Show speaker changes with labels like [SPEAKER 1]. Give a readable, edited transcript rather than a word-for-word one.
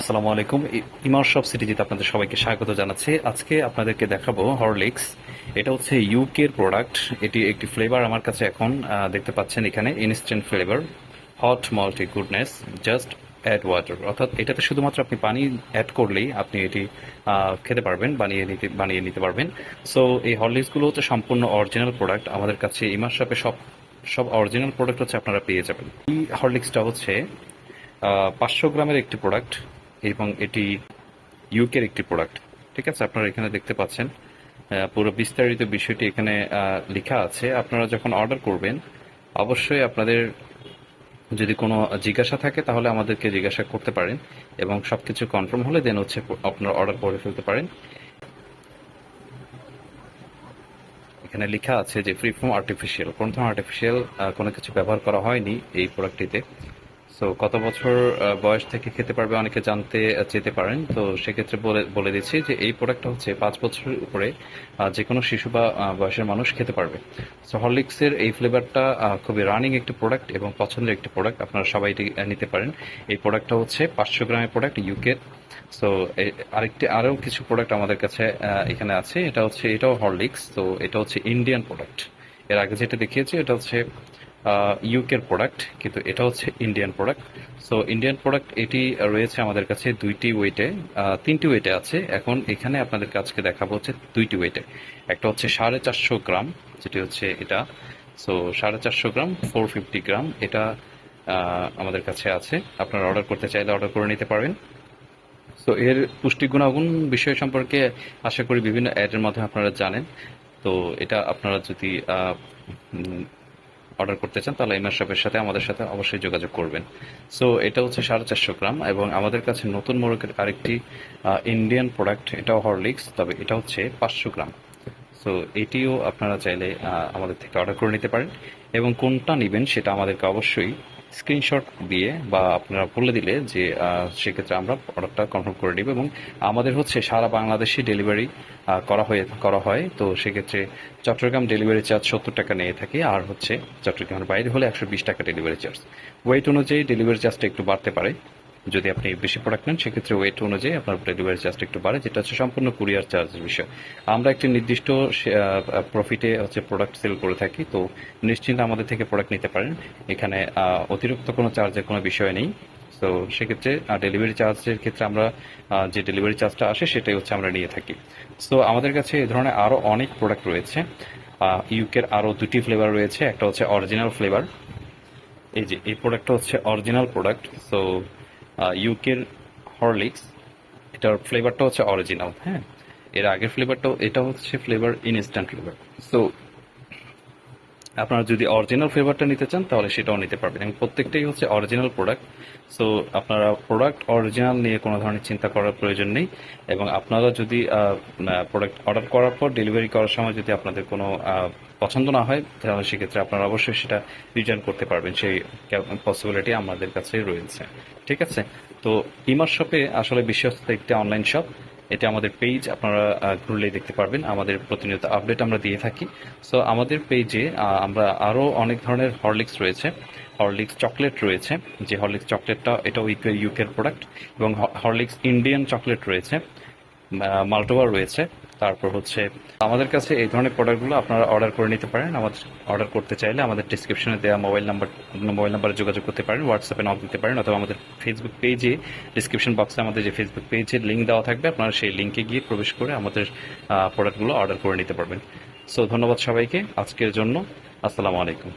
[SPEAKER 1] আসসালামু আলাইকুম। ইমার শপ সিটিজিতে আপনাদের সবাইকে স্বাগত জানাচ্ছি। আজকে আপনাদেরকে দেখাবো হরলিক্স। এটা হচ্ছে ইউকের প্রোডাক্ট। এটি একটি ফ্লেভার আমার কাছে এখন দেখতে পাচ্ছেন এখানে instant flavour, hot multi goodness, just add water. অর্থাৎ এটাতে শুধুমাত্র আপনি পানি অ্যাড করলেই আপনি এটি খেতে পারবেন, বানিয়ে নিতে পারবেন। সো এই হরলিক্সগুলো হচ্ছে সম্পূর্ণ অরিজিনাল প্রোডাক্ট। আমাদের কাছে ইমার শপে সব সব অরিজিনাল প্রোডাক্ট হচ্ছে আপনারা পেয়ে যাবেন। এই হরলিক্সটা হচ্ছে 500 গ্রামের একটি প্রোডাক্ট এবং এটি ইউকের একটি প্রোডাক্ট। ঠিক আছে, আপনারা এখানে দেখতে পাচ্ছেন পুরো বিস্তারিত বিষয়টি এখানে লেখা আছে। আপনারা যখন অর্ডার করবেন অবশ্যই আপনাদের যদি কোনো জিজ্ঞাসা থাকে তাহলে আমাদেরকে জিজ্ঞাসা করতে পারেন এবং সবকিছু কনফার্ম হলে দেন হচ্ছে আপনারা অর্ডার করে ফেলতে পারেন। এখানে লেখা আছে যে ফ্রি ফ্রম আর্টিফিশিয়াল, কোনো ধরনের আর্টিফিশিয়াল কোনো কিছু ব্যবহার করা হয়নি এই প্রোডাক্টটিতে। সো কত বছর বয়স থেকে খেতে পারবে অনেকে জানতে চেতে পারেন, তো সেক্ষেত্রে বলে বলে দিচ্ছি যে এই প্রোডাক্টটা হচ্ছে 5 বছরের উপরে যে কোনো শিশু বা বয়সের মানুষ খেতে পারবে। সো হরলিক্সের এই ফ্লেভারটা খুবই রানিং একটি প্রোডাক্ট এবং পছন্দের একটি প্রোডাক্ট, আপনারা সবাই এটি নিতে পারেন। এই প্রোডাক্টটা হচ্ছে 500 গ্রামের প্রোডাক্ট ইউকের। সো আরও কিছু প্রোডাক্ট আমাদের কাছে এখানে আছে। এটাও হরলিক্স, তো এটা হচ্ছে ইন্ডিয়ান প্রোডাক্ট। এর আগে যেটা দেখিয়েছি এটা হচ্ছে ইউকের প্রোডাক্ট, কিন্তু এটা হচ্ছে Indian product. So Indian product এটি রয়েছে আমাদের কাছে দুইটি ওয়েটে, তিনটি ওয়েটে আছে। এখন এখানে আপনাদের কাছকে দেখাবো হচ্ছে দুইটি ওয়েটে। একটা হচ্ছে 450 গ্রাম, যেটি হচ্ছে এটা। সো 450 গ্রাম, 450 গ্রাম, এটা আমাদের কাছে আছে। আপনারা অর্ডার করতে চাইলে অর্ডার করে নিতে পারবেন। সো এর পুষ্টি গুণাগুণ বিষয় সম্পর্কে আশা করি বিভিন্ন অ্যাডের মাধ্যমে আপনারা জানেন। তো এটা আপনারা যদি অর্ডার করতে চান তাহলে ইমার শপের সাথে আমাদের সাথে অবশ্যই যোগাযোগ করবেন। সো এটা হচ্ছে 450 গ্রাম এবং আমাদের কাছে নতুন মোড়কের আরেকটি ইন্ডিয়ান প্রোডাক্ট, এটাও হরলিক্স, তবে এটা হচ্ছে 500 গ্রাম। সো এটিও আপনারা চাইলে আমাদের থেকে অর্ডার করে নিতে পারেন এবং কোনটা নেবেন সেটা আমাদেরকে অবশ্যই স্ক্রিনশট দিয়ে বা আপনারা বলে দিলে যে সেক্ষেত্রে আমরা অর্ডারটা কনফার্ম করে নেব। এবং আমাদের হচ্ছে সারা বাংলাদেশে ডেলিভারি করা হয়। তো সেক্ষেত্রে চট্টগ্রাম ডেলিভারি চার্জ 70 টাকা নিয়ে থাকি, আর হচ্ছে চট্টগ্রামের বাইরে হলে 120 টাকা ডেলিভারি চার্জ। ওয়েট অনুযায়ী ডেলিভারি চার্জটা একটু বাড়তে পারে। যদি আপনি বেশি প্রোডাক্ট নেন সেক্ষেত্রে ওয়েট অনুযায়ী আপনার ডেলিভারি চার্জটা একটু বাড়ে, যেটা হচ্ছে সম্পূর্ণ কুরিয়ার চার্জের বিষয়। আমরা একটি নির্দিষ্ট প্রফিটে হচ্ছে প্রোডাক্ট সেল করে থাকি, তো নিশ্চিন্তে আমাদের থেকে প্রোডাক্ট নিতে পারেন। এখানে অতিরিক্ত কোনো চার্জের কোনো বিষয় নেই। তো সেক্ষেত্রে ডেলিভারি চার্জের ক্ষেত্রে আমরা যে ডেলিভারি চার্জটা আসে সেটাই হচ্ছে আমরা নিয়ে থাকি। সো আমাদের কাছে এই ধরনের আরও অনেক প্রোডাক্ট রয়েছে। ইউকের আরও দুটি ফ্লেভার রয়েছে, একটা হচ্ছে অরিজিনাল ফ্লেভার। এই যে এই প্রোডাক্টটা হচ্ছে অরিজিনাল প্রোডাক্ট। সো ইউকের হরলিক্স, এটার ফ্লেভারটা হচ্ছে অরিজিনাল। হ্যাঁ, এর আগের ফ্লেভারটাও, এটা হচ্ছে ফ্লেভার ইনস্ট্যান্ট ফ্লেভার। সো আপনারা যদি অরিজিনাল ফ্লেভারটা নিতে চান তাহলে সেটাও নিতে পারবেন এবং প্রত্যেকটাই হচ্ছে অরিজিনাল প্রোডাক্ট। সো আপনারা প্রোডাক্ট অরিজিনাল নিয়ে কোনো ধরনের চিন্তা করার প্রয়োজন নেই। এবং আপনারা যদি প্রোডাক্ট অর্ডার করার পর ডেলিভারি করার সময় যদি আপনাদের কোনো পছন্দ না হয় তাহলে সেক্ষেত্রে আপনারা অবশ্যই সেটা রিটার্ন করতে পারবেন, সেই পসিবিলিটি আমাদের কাছে রয়েছে। ঠিক আছে, তো ইমার শপে আসলে বিশ্বস্ত একটি অনলাইন শপ। এটা আমাদের পেজ, আপনারা ঘুরলেই দেখতে পারবেন। আমাদের প্রতিনিয়ত আপডেট আমরা দিয়ে থাকি। সো আমাদের পেজে আমরা আরও অনেক ধরনের হরলিক্স রয়েছে। হরলিক্স চকলেট রয়েছে, যে হরলিক্স চকলেটটা এটাও ইউকের প্রোডাক্ট। এবং হরলিক্স ইন্ডিয়ান চকলেট রয়েছে, মাল্টোয়া রয়েছে। তারপর হচ্ছে আমাদের কাছে এই ধরনের প্রোডাক্টগুলো আপনারা অর্ডার করে নিতে পারেন। আমাদের অর্ডার করতে চাইলে আমাদের ডিসক্রিপশনে দেওয়া মোবাইল নাম্বারে যোগাযোগ করতে পারেন, হোয়াটসঅ্যাপে নক দিতে পারেন, অথবা আমাদের ফেসবুক পেজে ডিসক্রিপশন বক্সে আমাদের যে ফেসবুক পেজের লিঙ্ক দেওয়া থাকবে, আপনারা সেই লিঙ্কে গিয়ে প্রবেশ করে আমাদের প্রোডাক্টগুলো অর্ডার করে নিতে পারবেন। সো ধন্যবাদ সবাইকে আজকের জন্য। আসসালামু আলাইকুম।